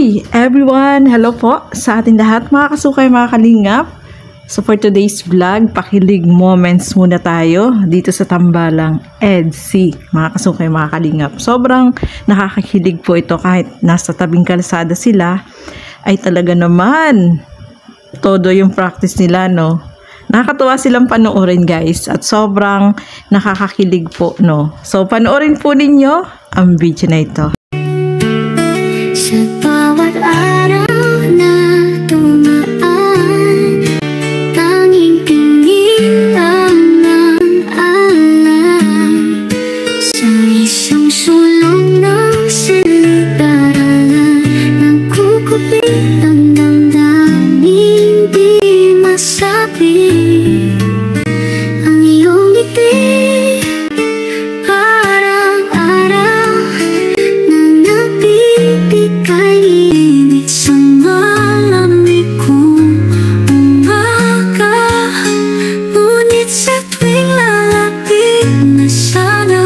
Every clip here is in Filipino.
Hi everyone! Hello po sa ating lahat mga kasukay, mga kalingap. So for today's vlog, pakilig moments muna tayo dito sa Tambalang EDC, mga kasukay, mga kalingap. Sobrang nakakakilig po ito kahit nasa tabing kalsada sila, ay talaga naman todo yung practice nila, no? Nakakatuwa silang panoorin, guys, at sobrang nakakakilig po, no? So panoorin po ninyo ang video na ito. Sa bawat araw na dumaan, tanging tingin lang ng alam. Sa isang sulong ng silid-aralan, nagkukupit ang damdaming di masabi. Ang iyong ngiti kainit sa malamig kong umaga, ngunit sa tuwing lalapit na sana,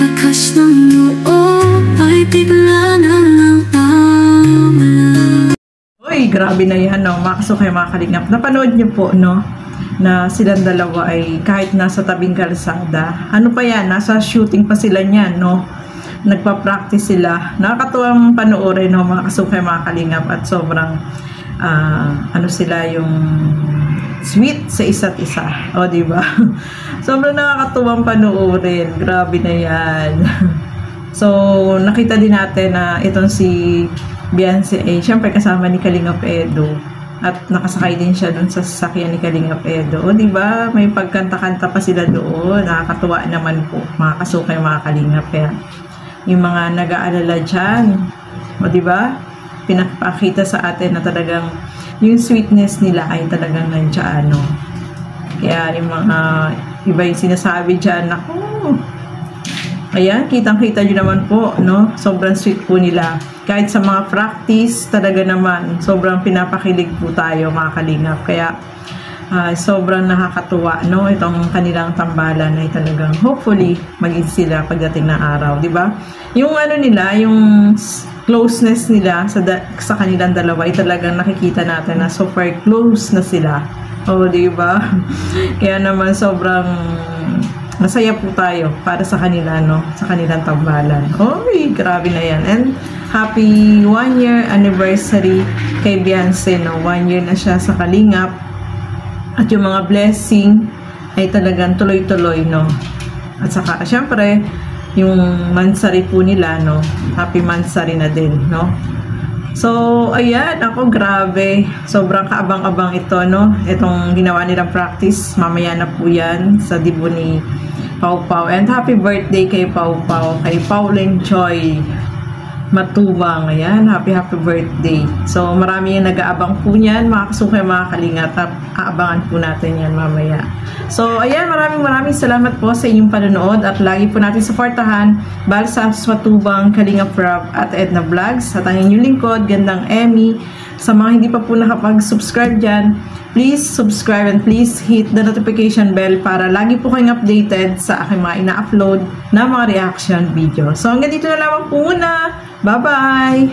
lakas ng loob ay bigla na lang nawala. Uy, grabe na yan, no? Mga kasukay, mga kalingap. Napanood niyo po, no? Na silang dalawa ay kahit nasa tabing kalsada. Ano pa yan? Nasa shooting pa sila niyan, no? Nagpa-practice sila. Nakakatuwang panoorin, no, mga kasukay, mga kalingap, at sobrang ano sila, yung sweet sa isa't isa. O, diba? Sobrang nakakatuwang panoorin. Grabe na yan. So, nakita din natin na itong si Beyonce ay syempre kasama ni Kalingap Edo. At nakasakay din siya dun sa sasakyan ni Kalingap Edo. O, diba? May pagkanta-kanta pa sila doon. Nakakatuwa naman po, mga kasukay, mga kalingap. Kaya yung mga nag-aalala dyan, o diba, pinapakita sa atin na talagang yung sweetness nila ay talagang nandiyan, no? Kaya yung mga iba yung sinasabi dyan, naku, ayan, kitang-kita nyo naman po, no? Sobrang sweet po nila. Kahit sa mga practice, talaga naman, sobrang pinapakilig po tayo, mga kalingap. Kaya sobrang nakakatuwa, no, itong kanilang tambalan ay talagang hopefully maging sila pagdating ng araw, di ba? Yung ano nila, yung closeness nila sa kanilang dalawa ay talagang nakikita natin na super close na sila. Oh, di ba? Kaya naman sobrang masaya po tayo para sa kanila, no, sa kanilang tambalan. Oy, grabe na yan. And happy 1 year anniversary kay Beyonce, no? 1 year na siya sa Kalingap. At yung mga blessing ay talagang tuloy-tuloy, no? At saka, syempre, yung mansari po nila, no? Happy mansari na din, no? So, ayan, ako, grabe. Sobrang kaabang-abang ito, no? Itong ginawa nilang practice. Mamaya na po yan sa dibo ni Pau Pau. And happy birthday kay Pau Pau, kay Pauline Joy Matubang. Ayan, happy birthday. So, marami yung nag-aabang po niyan, mga kasukay, mga kalingat. Aabangan po natin yan mamaya. So, ayan, maraming salamat po sa inyong panonood at lagi po natin supportahan Balsam Matubang, Kalingap Rob at Edna Vlogs at ang inyong lingkod, Gandang Emmy. Sa mga hindi pa po nakapag-subscribe dyan, please subscribe and please hit the notification bell para lagi po kayong updated sa aking mga ina-upload na mga reaction video. So, hanggang dito na lamang po muna. Bye-bye!